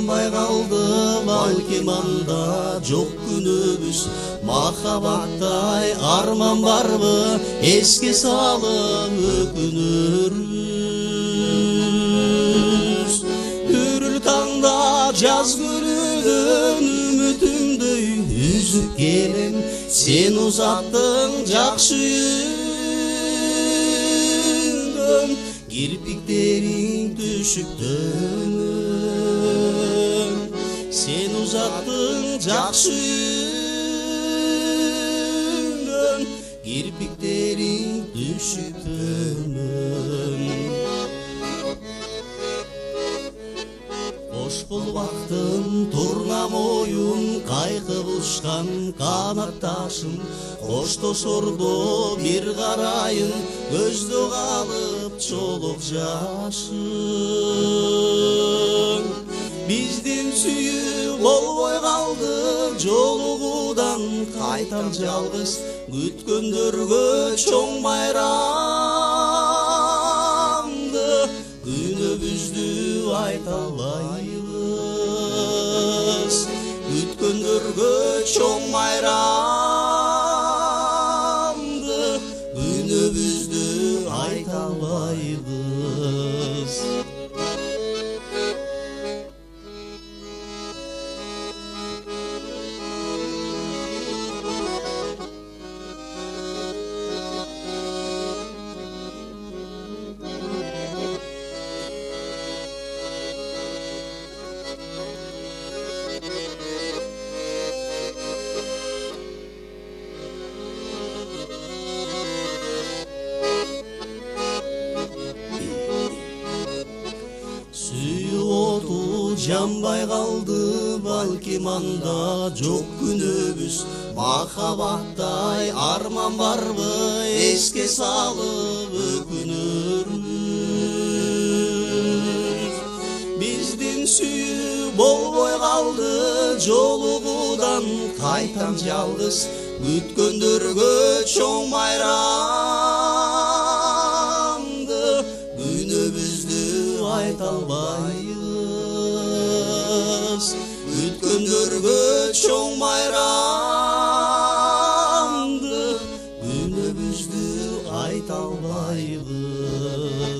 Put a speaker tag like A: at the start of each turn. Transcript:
A: жанбай калды балким анда жок күнүбүз махабаттай арман барбы эске салып өкүнөрбүз үрүл таңда жаз көрүлгөн үмүтүмдөй үзүп келем сен узаттың жакшы үндөн кирпиктериң түшүп төмөн сен узаттың жакшы үндөн кирпиктериң түшүп төмөн кош булбактын турна моюн кайкып учкан канатташым коштошордо бир карайын көздө калып чолок жашың биздин сүйүү болбой калды жолугуудан кайтам жалгыз күткөндөргө чоң байрамды күнүбүздү айта албайбыз күткөндөргө чоң байрамды күнүбүздү айта албайбыз жанбай калды балким анда жок күнүбүз махабаттай арман барбы эске салып өкүнөрбүз биздин сүйүү болбой калды жолугуудан кайтам жалгыз күткөндөргө чоң байрамды күнүбүздү айта албайбыз күткөндөргө чоң байрамды күнүбүздү айта албайбыз